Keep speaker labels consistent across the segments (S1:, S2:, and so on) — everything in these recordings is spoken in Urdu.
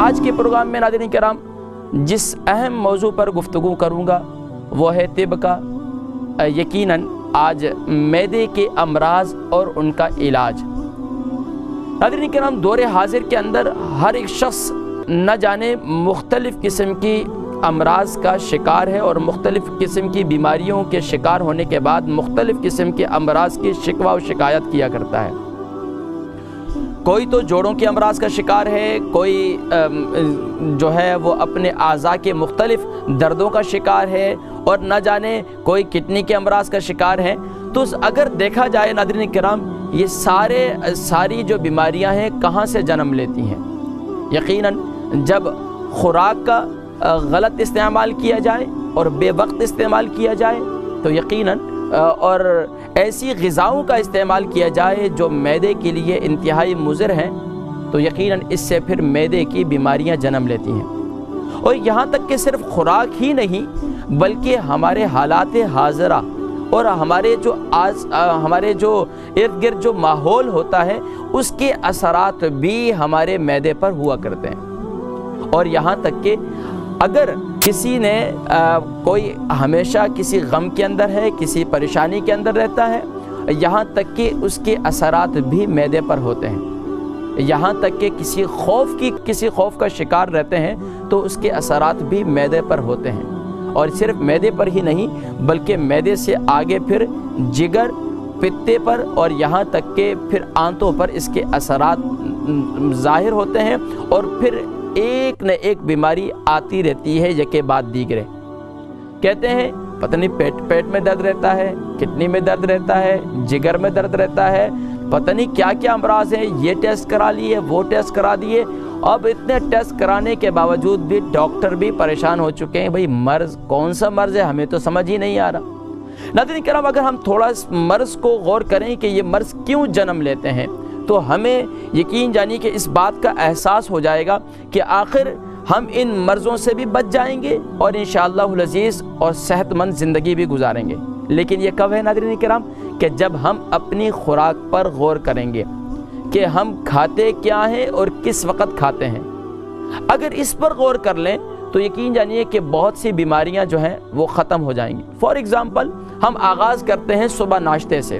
S1: آج کے پروگرام میں ناظرین کرام جس اہم موضوع پر گفتگو کروں گا وہ ہے طب کا، یقیناً آج معدے کے امراض اور ان کا علاج۔ ناظرین کرام دور حاضر کے اندر ہر ایک شخص نہ جانے مختلف قسم کی امراض کا شکار ہے اور مختلف قسم کی بیماریوں کے شکار ہونے کے بعد مختلف قسم کے امراض کی شکوہ و شکایت کیا کرتا ہے۔ کوئی تو جوڑوں کے امراض کا شکار ہے، کوئی جو ہے وہ اپنے اعضاء کے مختلف دردوں کا شکار ہے، اور نہ جانے کوئی کڈنی کے امراض کا شکار ہے۔ تو اگر دیکھا جائے ناظرین کرام یہ ساری جو بیماریاں ہیں کہاں سے جنم لیتی ہیں؟ یقیناً جب خوراک کا غلط استعمال کیا جائے اور بے وقت استعمال کیا جائے تو یقیناً اور ایسی غذاؤں کا استعمال کیا جائے جو معدے کے لیے انتہائی مضر ہیں تو یقیناً اس سے پھر معدے کی بیماریاں جنم لیتی ہیں۔ اور یہاں تک کہ صرف خوراک ہی نہیں بلکہ ہمارے حالات حاضرہ اور ہمارے جو ارد گرد جو ماحول ہوتا ہے اس کے اثرات بھی ہمارے معدے پر ہوا کرتے ہیں۔ اور یہاں تک کہ اگر کسی نے کوئی ہمیشہ کسی غم کے اندر ہے، کسی پریشانی کے اندر رہتا ہے، یہاں تک کہ اس کے اثرات بھی معدے پر ہوتے ہیں۔ یہاں تک کہ کسی خوف کا شکار رہتے ہیں تو اس کے اثرات بھی معدے پر ہوتے ہیں، اور صرف معدے پر ہی نہیں بلکہ معدے سے آگے پھر جگر، پتے پر اور یہاں تک کہ پھر آنتوں پر اس کے اثرات ظاہر ہوتے ہیں، اور پھر ایک نہ ایک بیماری آتی رہتی ہے یکے بعد دیگرے۔ کہتے ہیں پتہ نہیں پیٹ میں درد رہتا ہے، کڈنی میں درد رہتا ہے، جگر میں درد رہتا ہے، پتہ نہیں کیا کیا امراض ہیں، یہ ٹیسٹ کرا لیے، وہ ٹیسٹ کرا دیے۔ اب اتنے ٹیسٹ کرانے کے باوجود بھی ڈاکٹر بھی پریشان ہو چکے ہیں، بھئی مرض کون سا مرض ہے ہمیں تو سمجھ ہی نہیں آ رہا۔ ناظرین کرام اگر ہم تھوڑا اس مرض کو غور کریں کہ یہ مرض کیوں جنم لیتے ہیں تو ہمیں یقین جانی کہ اس بات کا احساس ہو جائے گا کہ آخر ہم ان مرضوں سے بھی بچ جائیں گے اور انشاءاللہ العزیز اور صحت مند زندگی بھی گزاریں گے۔ لیکن یہ کب ہے ناظرین کرام؟ کہ جب ہم اپنی خوراک پر غور کریں گے کہ ہم کھاتے کیا ہیں اور کس وقت کھاتے ہیں۔ اگر اس پر غور کر لیں تو یقین جانیے کہ بہت سی بیماریاں جو ہیں وہ ختم ہو جائیں گی۔ فار ایگزامپل ہم آغاز کرتے ہیں صبح ناشتے سے۔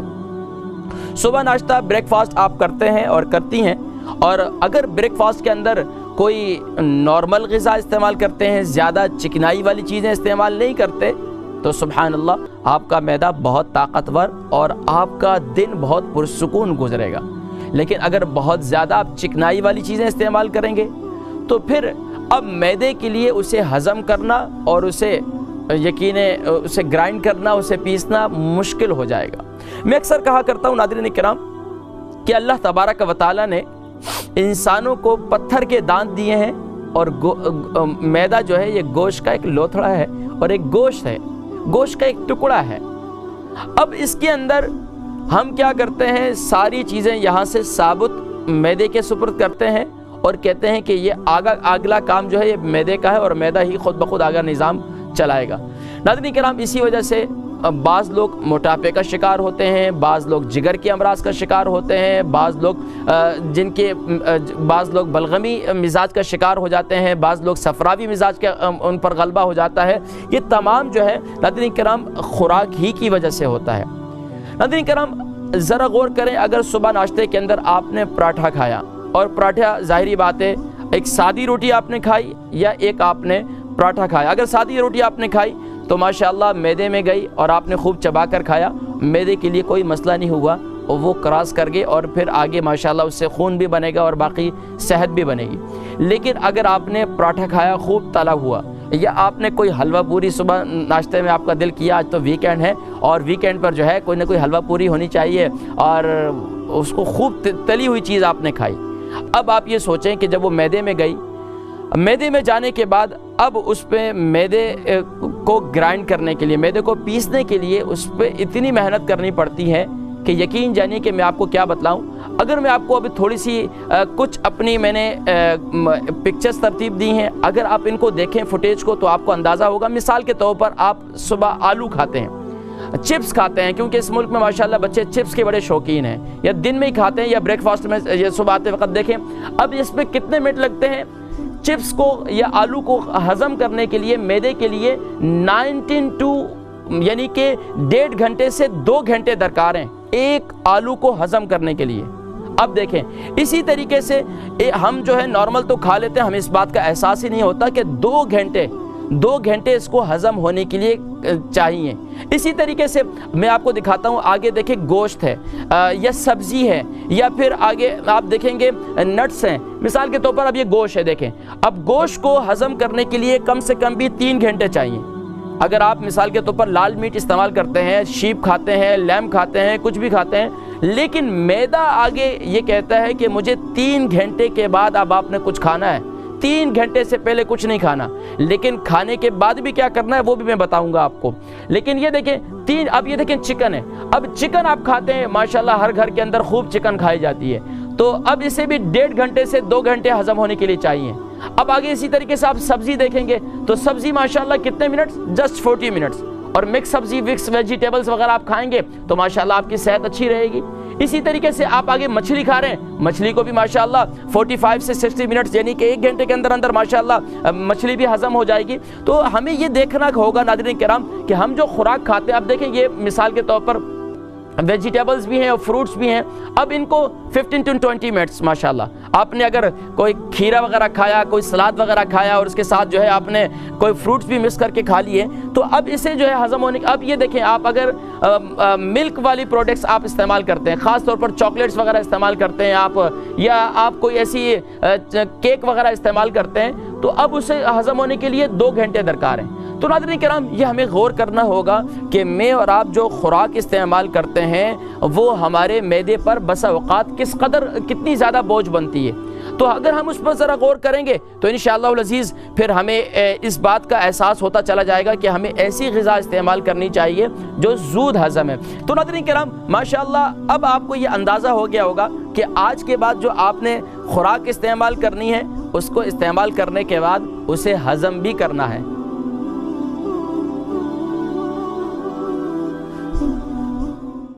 S1: صبح ناشتہ بریک فاسٹ آپ کرتے ہیں اور کرتی ہیں، اور اگر بریک فاسٹ کے اندر کوئی نارمل غذا استعمال کرتے ہیں، زیادہ چکنائی والی چیزیں استعمال نہیں کرتے تو سبحان اللہ آپ کا معدہ بہت طاقتور اور آپ کا دن بہت پرسکون گزرے گا۔ لیکن اگر بہت زیادہ آپ چکنائی والی چیزیں استعمال کریں گے تو پھر اب معدے کے لیے اسے ہضم کرنا اور اسے گرائنڈ کرنا، اسے پیسنا مشکل ہو جائے گا۔ میں اکثر کہا کرتا ہوں ناظرین کرام کہ اللہ تبارک و تعالیٰ نے انسانوں کو پتھر کے دانت دیے ہیں، اور معدہ جو ہے یہ گوشت کا ایک لوتھڑا ہے اور ایک گوشت ہے، گوشت کا ایک ٹکڑا ہے۔ اب اس کے اندر ہم کیا کرتے ہیں، ساری چیزیں یہاں سے ثابت معدے کے سپرد کرتے ہیں اور کہتے ہیں کہ یہ اگلا کام جو ہے یہ معدے کا ہے اور معدہ ہی خود بخود آگا نظام چلائے گا۔ ناظرین کرام اسی وجہ سے بعض لوگ موٹاپے کا شکار ہوتے ہیں، بعض لوگ جگر کے امراض کا شکار ہوتے ہیں، بعض لوگ بلغمی مزاج کا شکار ہو جاتے ہیں، بعض لوگ صفراوی مزاج کا ان پر غلبہ ہو جاتا ہے۔ یہ تمام جو ہے ناظرین کرام خوراک ہی کی وجہ سے ہوتا ہے۔ ناظرین کرام ذرا غور کریں، اگر صبح ناشتے کے اندر آپ نے پراٹھا کھایا، اور پراٹھا ظاہری بات ہے ایک سادی روٹی آپ نے کھائی یا ایک آپ نے پراٹھا کھایا، اگر سادی روٹی آپ نے کھائی تو ماشاءاللہ معدے میں گئی اور آپ نے خوب چبا کر کھایا، معدے کے لیے کوئی مسئلہ نہیں ہوا، اور وہ کراس کر گئے اور پھر آگے ماشاءاللہ اس سے خون بھی بنے گا اور باقی صحت بھی بنے گی۔ لیکن اگر آپ نے پراٹھا کھایا خوب تلا ہوا، یا آپ نے کوئی حلوہ پوری صبح ناشتے میں آپ کا دل کیا، آج تو ویکینڈ ہے اور ویکینڈ پر جو ہے کوئی نہ کوئی حلوہ پوری ہونی چاہیے، اور اس کو خوب تلی ہوئی چیز آپ نے کھائی، اب آپ یہ سوچیں کہ جب وہ معدے میں گئی، معدے میں جانے کے بعد اب اس پہ معدے کو گرائنڈ کرنے کے لیے، معدے کو پیسنے کے لیے اس پہ اتنی محنت کرنی پڑتی ہے کہ یقین جانیے کہ میں آپ کو کیا بتلاؤں۔ اگر میں آپ کو ابھی تھوڑی سی کچھ اپنی میں نے پکچرز ترتیب دی ہیں، اگر آپ ان کو دیکھیں فوٹیج کو تو آپ کو اندازہ ہوگا۔ مثال کے طور پر آپ صبح آلو کھاتے ہیں، چپس کھاتے ہیں، کیونکہ اس ملک میں ماشاءاللہ بچے چپس کے بڑے شوقین ہیں، یا دن میں ہی کھاتے ہیں یا بریک فاسٹ میں، یہ صبح آتے وقت دیکھیں اب اس میں کتنے منٹ لگتے ہیں، چپس کو یا آلو کو ہضم کرنے کے لیے معدے کے لیے 19 یعنی کہ 1.5 گھنٹے سے 2 گھنٹے درکار ہیں ایک آلو کو ہضم کرنے کے لیے۔ اب دیکھیں اسی طریقے سے ہم جو ہے نارمل تو کھا لیتے ہیں، ہمیں اس بات کا احساس ہی نہیں ہوتا کہ 2 گھنٹے اس کو ہضم ہونے کے لیے چاہیے۔ اسی طریقے سے میں آپ کو دکھاتا ہوں، آگے دیکھیں گوشت ہے یا سبزی ہے یا پھر آگے آپ دیکھیں گے نٹس ہیں، مثال کے طور پر اب یہ گوشت ہے، دیکھیں اب گوشت کو ہضم کرنے کے لیے کم سے کم بھی 3 گھنٹے چاہیے۔ اگر آپ مثال کے طور پر لال میٹ استعمال کرتے ہیں، شیپ کھاتے ہیں، لیمب کھاتے ہیں، کچھ بھی کھاتے ہیں، لیکن معدہ آگے یہ کہتا ہے کہ مجھے 3 گھنٹے کے بعد اب آپ نے کچھ کھانا ہے، 3 گھنٹے سے پہلے کچھ نہیں کھانا، لیکن کھانے کے بعد بھی کیا کرنا ہے وہ بھی میں بتاؤں گا آپ کو۔ لیکن یہ دیکھیں اب یہ دیکھیں چکن ہے، اب چکن آپ کھاتے ہیں، ماشاءاللہ ہر گھر کے اندر خوب چکن کھائی جاتی ہے، تو اب اسے بھی 1.5 گھنٹے سے 2 گھنٹے ہضم ہونے کے لیے چاہیے۔ اب آگے اسی طریقے سے آپ سبزی دیکھیں گے تو سبزی ماشاءاللہ کتنے منٹس، جسٹ 40 منٹس، اور مکس سبزی مکس ویجیٹیبلز وغیرہ آپ کھائیں گے تو ماشاءاللہ آپ کی صحت اچھی رہے گی۔ اسی طریقے سے آپ آگے مچھلی کھا رہے ہیں، مچھلی کو بھی ماشاءاللہ 45 سے 60 منٹس یعنی کہ 1 گھنٹے کے اندر اندر ماشاءاللہ مچھلی بھی ہضم ہو جائے گی۔ تو ہمیں یہ دیکھنا ہوگا ناظرین کرام کہ ہم جو خوراک کھاتے ہیں، اب دیکھیں یہ مثال کے طور پر ویجیٹیبلز بھی ہیں اور فروٹس بھی ہیں، اب ان کو 15 to 20 منٹس ماشاءاللہ آپ نے اگر کوئی کھیرا وغیرہ کھایا، کوئی سلاد وغیرہ کھایا اور اس کے ساتھ جو ہے آپ نے کوئی فروٹس بھی مکس کر کے کھا لیے، تو اب اسے جو ہے ہضم ہونے اب یہ دیکھیں آپ اگر ملک والی پروڈکٹس آپ استعمال کرتے ہیں، خاص طور پر چاکلیٹس وغیرہ استعمال کرتے ہیں آپ، یا آپ کوئی ایسی کیک وغیرہ استعمال کرتے ہیں، تو اب اسے ہضم ہونے کے لیے 2 گھنٹے درکار ہیں۔ تو ناظرین کرام یہ ہمیں غور کرنا ہوگا کہ میں اور آپ جو خوراک استعمال کرتے ہیں وہ ہمارے معدے پر بسا اوقات کتنی زیادہ بوجھ بنتی ہے۔ تو اگر ہم اس پر ذرا غور کریں گے تو انشاءاللہ العزیز پھر ہمیں اس بات کا احساس ہوتا چلا جائے گا کہ ہمیں ایسی غذا استعمال کرنی چاہیے جو زود ہضم ہے۔ تو ناظرین کرام ماشاءاللہ اب آپ کو یہ اندازہ ہو گیا ہوگا کہ آج کے بعد جو آپ نے خوراک استعمال کرنی ہے اس کو استعمال کرنے کے بعد اسے ہضم بھی کرنا ہے۔